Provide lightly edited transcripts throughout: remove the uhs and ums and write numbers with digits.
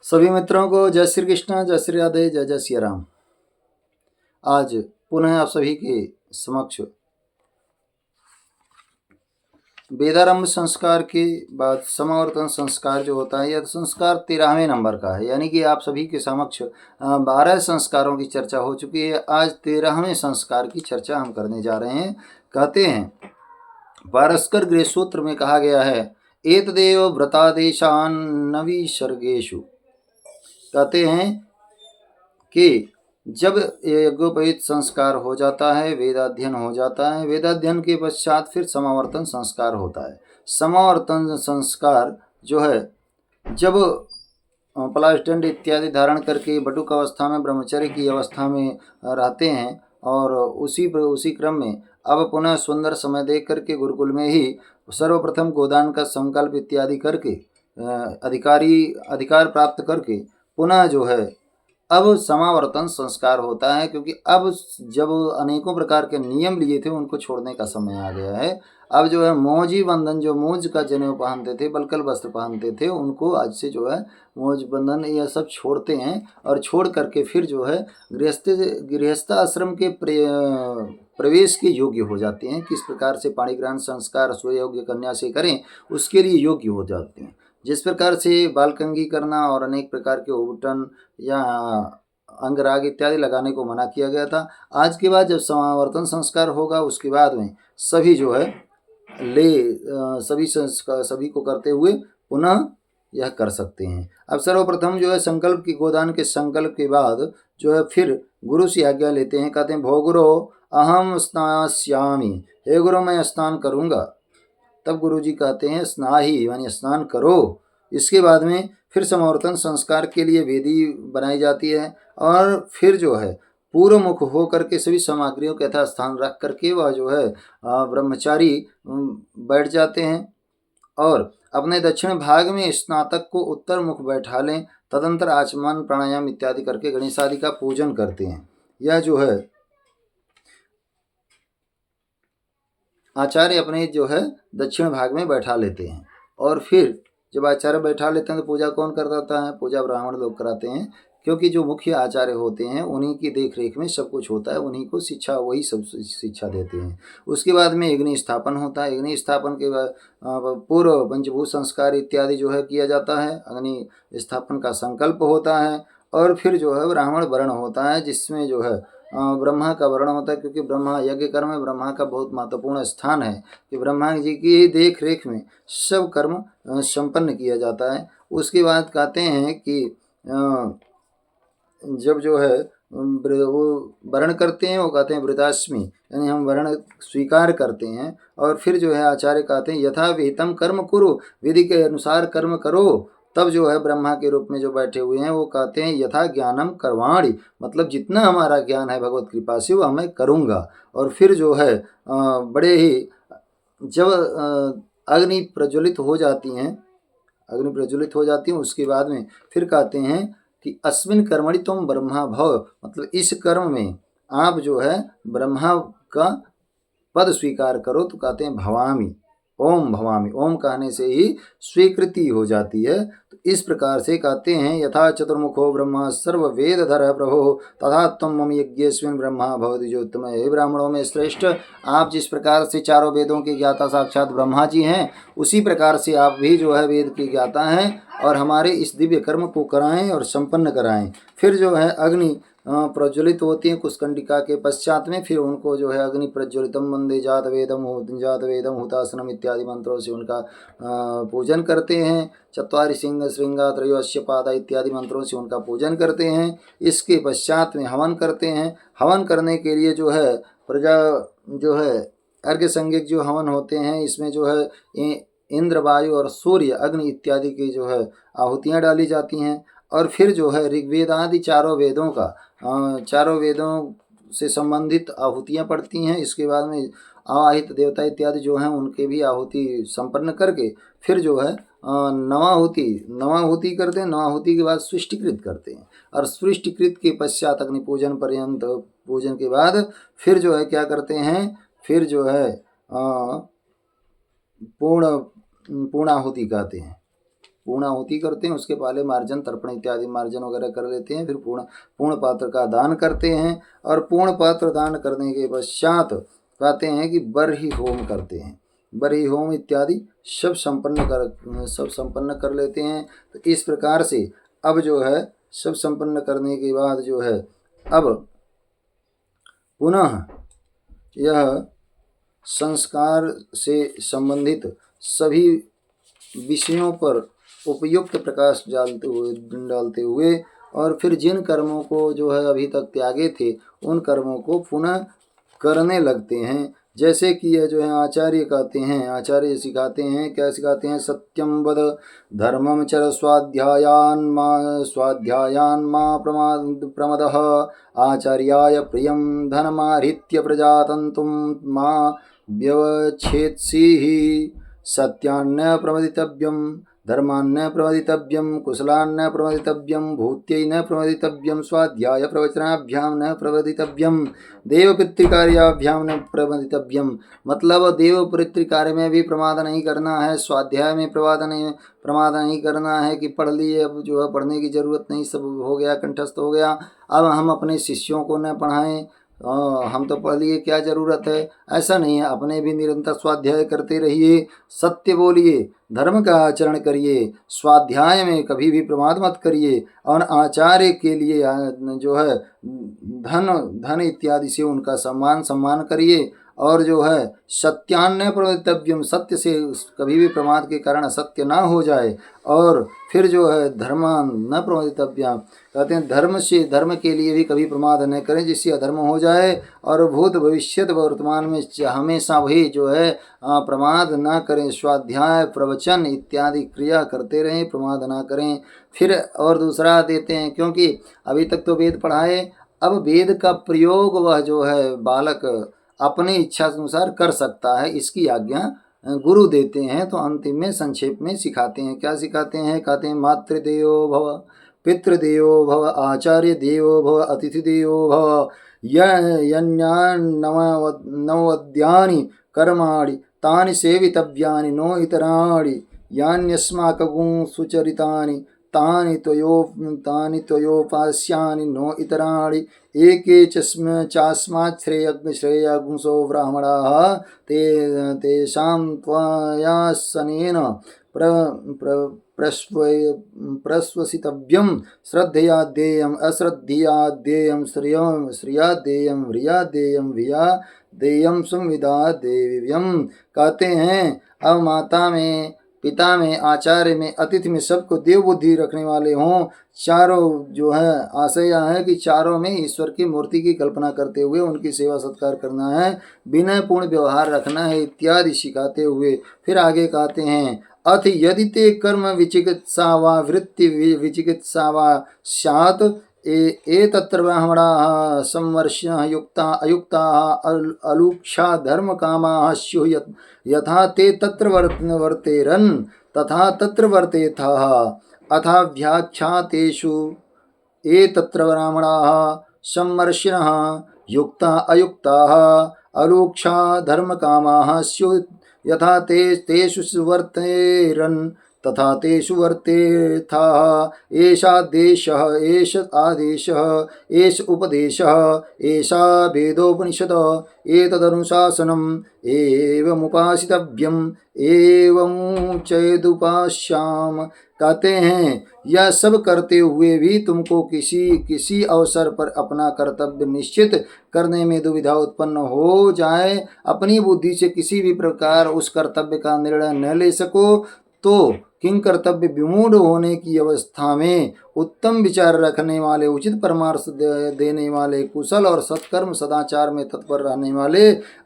सभी मित्रों को जय श्री कृष्ण, जय श्री राधे, जय जय श्री राम। आज पुनः आप सभी के समक्ष वेदारंभ संस्कार के बाद समावर्तन संस्कार जो होता है, यह संस्कार 13वें नंबर का है। यानी कि आप सभी के समक्ष 12 संस्कारों की चर्चा हो चुकी है। आज 13वें संस्कार की चर्चा हम करने जा रहे हैं। कहते हैं, पारस्कर गृह सूत्र में कहा गया है, एतदेव व्रतादेशान नविसर्गेषु। कहते हैं कि जब यज्ञोपवीत संस्कार हो जाता है, वेदाध्ययन हो जाता है, वेदाध्ययन के पश्चात फिर समावर्तन संस्कार होता है। समावर्तन संस्कार जो है, जब प्लास्टंड इत्यादि धारण करके बटुक अवस्था में, ब्रह्मचर्य की अवस्था में रहते हैं और उसी क्रम में अब पुनः सुंदर समय देख करके गुरुकुल में ही सर्वप्रथम गोदान का संकल्प इत्यादि करके अधिकार प्राप्त करके पुनः जो है अब समावर्तन संस्कार होता है। क्योंकि अब जब अनेकों प्रकार के नियम लिए थे उनको छोड़ने का समय आ गया है। अब जो है मौजी बंधन, जो मौज का जनेऊ पहनते थे, बलकल वस्त्र पहनते थे, उनको आज से जो है मौज बंधन यह सब छोड़ते हैं और छोड़ करके फिर जो है गृहस्थ आश्रम के प्रवेश के योग्य हो जाते हैं। किस प्रकार से पाणिग्रहण संस्कार स्वयोग्य कन्या से करें, उसके लिए योग्य हो जाते हैं। जिस प्रकार से बालकंगी करना और अनेक प्रकार के उबटन या अंगराग इत्यादि लगाने को मना किया गया था, आज के बाद जब समावर्तन संस्कार होगा उसके बाद में सभी जो है सभी को करते हुए पुनः यह कर सकते हैं। अब सर्वप्रथम जो है संकल्प की गोदान के संकल्प के बाद जो है फिर गुरु से आज्ञा लेते हैं। कहते हैं, भो गुरो अहम स्नास्यामि, हे गुरु मैं स्नान करूँगा। तब गुरुजी कहते हैं स्नाहि, यानी स्नान करो। इसके बाद में फिर समावर्तन संस्कार के लिए वेदी बनाई जाती है और फिर जो है पूर्व मुख हो करके सभी सामग्रियों के यथा स्थान रख करके वह जो है ब्रह्मचारी बैठ जाते हैं और अपने दक्षिण भाग में स्नातक को उत्तर मुख बैठा लें। तदंतर आचमन प्राणायाम इत्यादि करके गणेश आदि का पूजन करते हैं। यह जो है आचार्य अपने जो है दक्षिण भाग में बैठा लेते हैं और फिर जब आचार्य बैठा लेते हैं तो पूजा कौन करता है? पूजा ब्राह्मण लोग कराते हैं, क्योंकि जो मुख्य आचार्य होते हैं उन्हीं की देख रेख में सब कुछ होता है, उन्हीं को शिक्षा, वही सब शिक्षा देते हैं। उसके बाद में अग्नि स्थापन होता है। अग्नि स्थापन के बाद पूर्व पंचभूत संस्कार इत्यादि जो है किया जाता है। अग्नि स्थापन का संकल्प होता है और फिर जो है ब्राह्मण वर्ण होता है, जिसमें जो है ब्रह्मा का वर्ण होता है। क्योंकि ब्रह्मा यज्ञ कर्म में ब्रह्मा का बहुत महत्वपूर्ण स्थान है कि ब्रह्मा जी की देख रेख में सब कर्म संपन्न किया जाता है। उसके बाद कहते हैं कि जब जो है वो वर्ण करते हैं, वो कहते हैं वृताश्मी, यानी हम वर्ण स्वीकार करते हैं। और फिर जो है आचार्य कहते हैं यथा विहितम कर्म कुरु, विधि के अनुसार कर्म करो। तब जो है ब्रह्मा के रूप में जो बैठे हुए हैं वो कहते हैं यथा ज्ञानम कर्वाणि, मतलब जितना हमारा ज्ञान है भगवत कृपा से वो मैं करूँगा। और फिर जो है बड़े ही जब अग्नि प्रज्वलित हो जाती हैं, उसके बाद में फिर कहते हैं कि अस्मिन कर्मणि तुम ब्रह्मा भव, मतलब इस कर्म में आप जो है ब्रह्मा का पद स्वीकार करो। तो कहते हैं भवामी, ओम भवामी, ओम कहने से ही स्वीकृति हो जाती है। तो इस प्रकार से कहते हैं यथा चतुर्मुखो ब्रह्मा सर्व वेदधर प्रभो तथा तुम मम यज्ञेस्मिन् ब्रह्मा भवति ज्योतिर्मय। हे ब्राह्मणों में श्रेष्ठ, आप जिस प्रकार से चारों वेदों के ज्ञाता साक्षात ब्रह्मा जी हैं, उसी प्रकार से आप भी जो है वेद के ज्ञाता हैं और हमारे इस दिव्य कर्म को कराएं और संपन्न कराएं। फिर जो है अग्नि प्रज्वलित होती हैं कुशकंडिका के पश्चात में। फिर उनको जो है अग्नि प्रज्वलितम वंदे जात वेदम हुतासनम इत्यादि मंत्रों से उनका पूजन करते हैं। चत्वारि सिंह श्रृंगा त्रयोश्य पादा इत्यादि मंत्रों से उनका पूजन करते हैं। इसके पश्चात में हवन करते हैं। हवन करने के लिए जो है प्रजा जो है अर्घ्य संज्ञक जो हवन होते हैं, इसमें जो है इंद्र, वायु और सूर्य, अग्नि इत्यादि की जो है आहुतियाँ डाली जाती हैं। और फिर जो है ऋग्वेद आदि चारों वेदों से संबंधित आहुतियाँ पड़ती हैं। इसके बाद में आवाहित देवता इत्यादि जो हैं उनके भी आहुति संपन्न करके फिर जो है नवाहुति करते हैं। नवाहुति के बाद सृष्टिकृत करते हैं और सृष्टिकृत के पश्चात अग्नि पूजन पर्यंत, पूजन के बाद फिर जो है क्या करते हैं, फिर जो है पूर्णाहुति कहते हैं। पूर्णाहुति करते हैं, उसके पहले मार्जन तर्पण इत्यादि मार्जन वगैरह कर लेते हैं, फिर पूर्ण पात्र का दान करते हैं, और पूर्ण पात्र दान करने के पश्चात कहते हैं कि बरही होम करते हैं, बरही होम इत्यादि सब संपन्न कर लेते हैं। तो इस प्रकार से अब जो है सब संपन्न करने के बाद जो है अब पुनः यह संस्कार से संबंधित सभी विषयों पर उपयुक्त प्रकाश डालते हुए और फिर जिन कर्मों को जो है अभी तक त्यागे थे उन कर्मों को पुनः करने लगते हैं। जैसे कि यह जो है आचार्य कहते हैं, आचार्य सिखाते हैं, क्या सिखाते हैं, सत्यम वद धर्मम चर स्वाध्यायान मा प्रमदः आचार्याय प्रियम धनमाहृत्य प्रजातंतुम मा व्यवच्छेत्सीः सत्यान्न प्रमदितव्यम धर्मान्न प्रमदितव्यम कुशलान्न प्रमदितव्यम भूत्यै न प्रमदितव्यम स्वाध्याय प्रवचनाभ्यां न प्रमदितव्यम देव पितृकार्याभ्यां न प्रमदितव्यम। मतलब देव पितृकार्य में भी प्रमाद नहीं करना है, स्वाध्याय में प्रमाद नहीं करना है कि पढ़ लिए, अब जो है पढ़ने की जरूरत नहीं, सब हो गया, कंठस्थ हो गया, अब हम अपने शिष्यों को न पढ़ाएं, हम तो पढ़ लिए, क्या ज़रूरत है, ऐसा नहीं है। अपने भी निरंतर स्वाध्याय करते रहिए, सत्य बोलिए, धर्म का आचरण करिए, स्वाध्याय में कभी भी प्रमाद मत करिए, और आचार्य के लिए जो है धन इत्यादि से उनका सम्मान करिए, और जो है सत्यान्न प्रवक्तव्यम, सत्य से कभी भी प्रमाद के कारण असत्य ना हो जाए, और फिर जो है धर्मान न प्रवक्तव्यम, कहते हैं धर्म के लिए भी कभी प्रमाद न करें जिससे अधर्म हो जाए, और भूत भविष्यत वर्तमान में हमेशा वही जो है प्रमाद ना करें, स्वाध्याय प्रवचन इत्यादि क्रिया करते रहें, प्रमाद ना करें। फिर और दूसरा देते हैं, क्योंकि अभी तक तो वेद पढ़ाए, अब वेद का प्रयोग वह जो है बालक अपनी इच्छा अनुसार कर सकता है, इसकी आज्ञा गुरु देते हैं। तो अंतिम में संक्षेप में सिखाते हैं, क्या सिखाते हैं, कहते हैं मातृदेवो भव पितृदेवो भव आचार्य देवो भव अतिथि देवो भव नवद्यानि कर्माणि तानि सेवितव्यानि नो इतराणि यान्यस्माकं सुचरितानि तानि त्वयोपास्यानि नो इतराणि एके चास्मात् श्रेयगुंसो ब्राह्मणाः तेषां त्वयासनेन प्रश्वसितव्यं श्रद्धया देयम् अश्रद्धया देयं श्रिया देयं व्रिया देयं भिया देयं संविदा देव्यम। कहते हैं अब माता में, पिता में, आचार्य में, अतिथि में सबको देव बुद्धि रखने वाले हों। चारों जो है आशय यह है कि चारों में ईश्वर की मूर्ति की कल्पना करते हुए उनकी सेवा सत्कार करना है, विनय पूर्ण व्यवहार रखना है इत्यादि सिखाते हुए फिर आगे कहते हैं अथ यदि ते कर्म विचिकित्सा वा वृत्ति विचिकित्सा वा स्यात् तत्र ब्राह्मणाः संवर्ष्यः युक्ताः अयुक्ताः अलूक्षा धर्मकामाः स्युः यथा ते तत्र वर्तेरन् तथा तत्र वर्तेथाः अथाव्याख्यातेषु तत्र ब्राह्मणाः संवर्षिणः युक्ताः अयुक्ताः अलूक्षा धर्मकामाः स्युः यथा तेषु वर्तेरन् तथा तेषु वर्तेथाः एषादेशः एष आदेशः एष उपदेशः एषा वेदोपनिषदः एतदनुशासनम् एवमुपासितव्यम् एवमुच्चैदुपास्याम। कहते हैं यह सब करते हुए भी तुमको किसी अवसर पर अपना कर्तव्य निश्चित करने में दुविधा उत्पन्न हो जाए, अपनी बुद्धि से किसी भी प्रकार उस कर्तव्य का निर्णय न ले सको, तो किंग कर्तव्य विमूढ़ होने की अवस्था में उत्तम विचार रखने वाले, उचित परामर्श देने वाले, कुशल और सत्कर्म सदाचार में तत्पर रहने वाले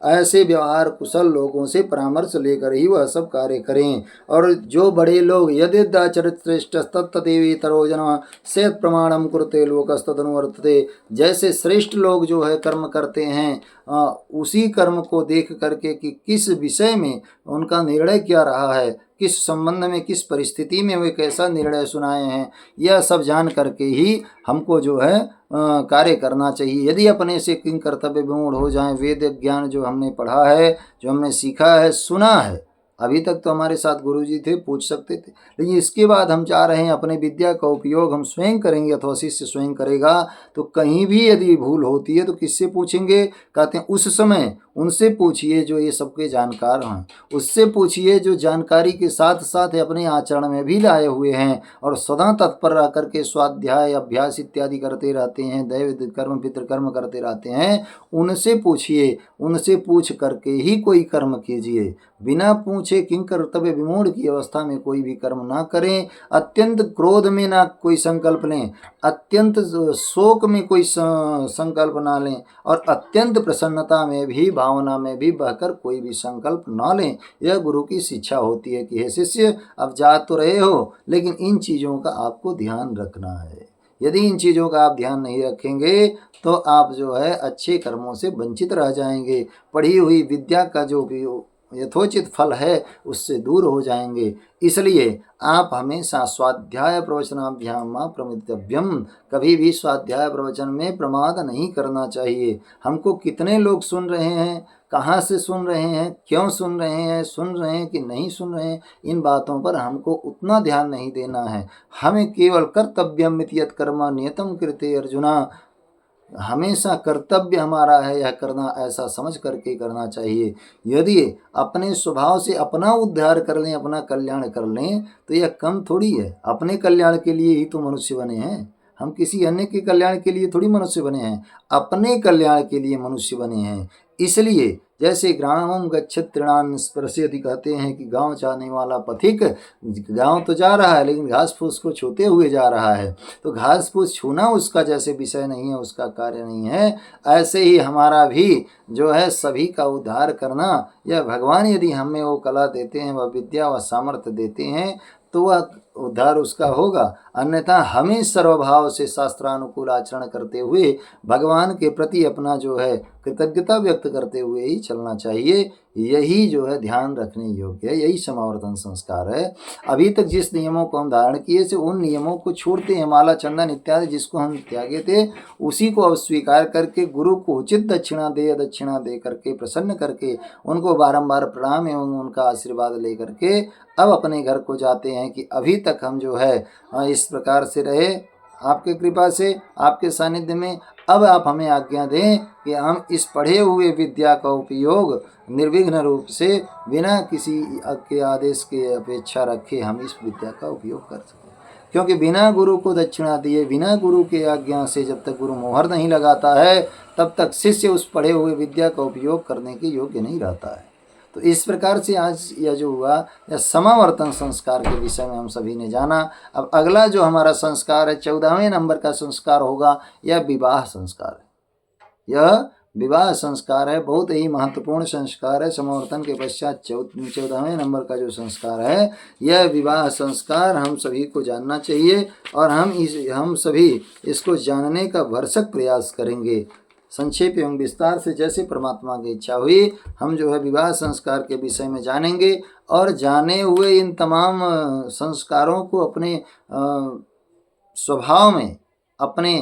ऐसे व्यवहार कुशल लोगों से परामर्श लेकर ही वह सब कार्य करें। और जो बड़े लोग यद्यदाचरित श्रेष्ठ तत्तदेवी तरोजना से प्रमाणम कुरुते लोकस्तदनुवर्तते, जैसे श्रेष्ठ लोग जो है कर्म करते हैं उसी कर्म को देख करके कि किस विषय में उनका निर्णय क्या रहा है, किस संबंध में, किस परिस्थिति में वे कैसा निर्णय सुनाए हैं, यह सब जान करके ही हमको जो है कार्य करना चाहिए। यदि अपने से किंग कर्तव्य विमूढ़ हो जाएं, वेद ज्ञान जो हमने पढ़ा है, जो हमने सीखा है, सुना है, अभी तक तो हमारे साथ गुरुजी थे, पूछ सकते थे, लेकिन इसके बाद हम चाह रहे हैं अपने विद्या का उपयोग हम स्वयं करेंगे अथवा शिष्य स्वयं करेगा। तो कहीं भी यदि भूल होती है तो किससे पूछेंगे? कहते हैं उस समय उनसे पूछिए जो ये सबके जानकार हैं, उससे पूछिए जो जानकारी के साथ साथ अपने आचरण में भी लाए हुए हैं और सदा तत्पर रह करके स्वाध्याय अभ्यास इत्यादि करते रहते हैं, दैव कर्म पितृकर्म करते रहते हैं। उनसे पूछिए, उनसे पूछ करके ही कोई कर्म कीजिए। बिना पूछे किं कर्तव्य विमूढ़ की अवस्था में कोई भी कर्म ना करें। अत्यंत क्रोध में ना कोई संकल्प लें, अत्यंत शोक में कोई संकल्प ना लें और अत्यंत प्रसन्नता में भी भावना में भी बहकर कोई भी संकल्प ना लें। यह गुरु की शिक्षा होती है कि हे शिष्य, अब जा तो रहे हो लेकिन इन चीज़ों का आपको ध्यान रखना है। यदि इन चीज़ों का आप ध्यान नहीं रखेंगे तो आप जो है अच्छे कर्मों से वंचित रह जाएंगे। पढ़ी हुई विद्या का जो भी यथोचित फल है उससे दूर हो जाएंगे। इसलिए आप हमेशा स्वाध्याय प्रवचनाभ्याम प्रमितव्यम, कभी भी स्वाध्याय प्रवचन में प्रमाद नहीं करना चाहिए। हमको कितने लोग सुन रहे हैं, कहाँ से सुन रहे हैं, क्यों सुन रहे हैं कि नहीं सुन रहे हैं, इन बातों पर हमको उतना ध्यान नहीं देना है। हमें केवल कर्तव्यम इति यत् कर्म नियतम कृते अर्जुना, हमेशा कर्तव्य हमारा है यह करना, ऐसा समझ करके करना चाहिए। यदि अपने स्वभाव से अपना उद्धार कर लें, अपना कल्याण कर लें तो यह कम थोड़ी है। अपने कल्याण के लिए ही तो मनुष्य बने हैं, हम किसी अन्य के कल्याण के लिए थोड़ी मनुष्य बने हैं, अपने कल्याण के लिए मनुष्य बने हैं। इसलिए जैसे ग्रामम गच्छत तृणान स्पृशयति, कहते हैं कि गांव जाने वाला पथिक गांव तो जा रहा है लेकिन घास फूस को छूते हुए जा रहा है। तो घास फूस छूना उसका जैसे विषय नहीं है, उसका कार्य नहीं है, ऐसे ही हमारा भी जो है सभी का उद्धार करना, यह भगवान यदि हमें वो कला देते हैं, वह विद्या व सामर्थ्य देते हैं तो वह उद्धार उसका होगा। अन्यथा हमें सर्वभाव से शास्त्रानुकूल आचरण करते हुए भगवान के प्रति अपना जो है कृतज्ञता व्यक्त करते हुए ही चलना चाहिए। यही जो है ध्यान रखने योग्य है, यही समावर्तन संस्कार है। अभी तक जिस नियमों को हम धारण किए थे उन नियमों को छोड़ते हैं, माला चंदन इत्यादि जिसको हम त्यागे थे उसी को अब स्वीकार करके गुरु को उचित दक्षिणा दे करके प्रसन्न करके उनको बारंबार प्रणाम एवं उनका आशीर्वाद ले करके अब अपने घर को जाते हैं कि अभी तक हम जो है इस प्रकार से रहे आपके कृपा से, आपके सानिध्य में। अब आप हमें आज्ञा दें कि हम इस पढ़े हुए विद्या का उपयोग निर्विघ्न रूप से बिना किसी के आदेश के अपेक्षा रखे हम इस विद्या का उपयोग कर सकें। क्योंकि बिना गुरु को दक्षिणा दिए, बिना गुरु के आज्ञा से जब तक गुरु मोहर नहीं लगाता है तब तक शिष्य उस पढ़े हुए विद्या का उपयोग करने के योग्य नहीं रहता है। तो इस प्रकार से आज यह जो हुआ यह समावर्तन संस्कार के विषय में हम सभी ने जाना। अब अगला जो हमारा संस्कार है 14वें नंबर का संस्कार होगा, यह विवाह संस्कार है। यह विवाह संस्कार है, बहुत ही महत्वपूर्ण संस्कार है। समावर्तन के पश्चात 14वें नंबर का जो संस्कार है यह विवाह संस्कार हम सभी को जानना चाहिए और हम सभी इसको जानने का भरसक प्रयास करेंगे। संक्षेप एवं विस्तार से जैसे परमात्मा की इच्छा हुई हम जो है विवाह संस्कार के विषय में जानेंगे और जाने हुए इन तमाम संस्कारों को अपने स्वभाव में, अपने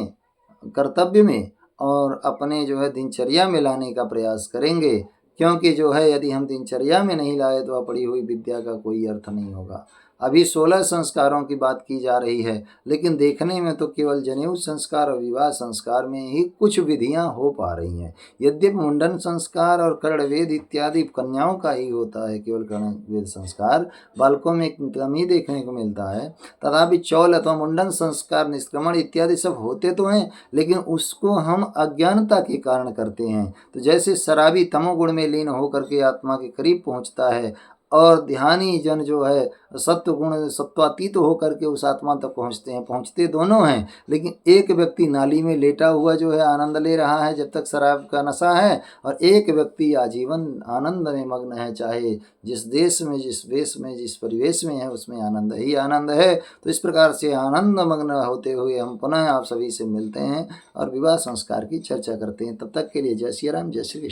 कर्तव्य में और अपने जो है दिनचर्या में लाने का प्रयास करेंगे। क्योंकि जो है यदि हम दिनचर्या में नहीं लाए तो पढ़ी हुई विद्या का कोई अर्थ नहीं होगा। अभी 16 संस्कारों की बात की जा रही है लेकिन देखने में तो केवल जनेऊ संस्कार और विवाह संस्कार में ही कुछ विधियां हो पा रही हैं। यद्यपि मुंडन संस्कार और कर्णवेद इत्यादि कन्याओं का ही होता है, केवल कर्णवेद संस्कार बालकों में कम ही देखने को मिलता है। तथापि चौल अथवा मुंडन संस्कार, निष्क्रमण इत्यादि सब होते तो हैं लेकिन उसको हम अज्ञानता के कारण करते हैं। तो जैसे शराबी तमोगुण में लीन होकर के आत्मा के करीब पहुंचता है और ध्यानी जन जो है सत्व गुण सत्वातीत होकर के उस आत्मा तक पहुँचते हैं। पहुँचते दोनों हैं लेकिन एक व्यक्ति नाली में लेटा हुआ जो है आनंद ले रहा है जब तक शराब का नशा है, और एक व्यक्ति आजीवन आनंद में मग्न है, चाहे जिस देश में, जिस वेश में, जिस परिवेश में है उसमें आनंद ही आनंद है। तो इस प्रकार से आनंद मग्न होते हुए हम पुनः आप सभी से मिलते हैं और विवाह संस्कार की चर्चा करते हैं। तब तक के लिए जय श्री राम, जय श्री कृष्ण।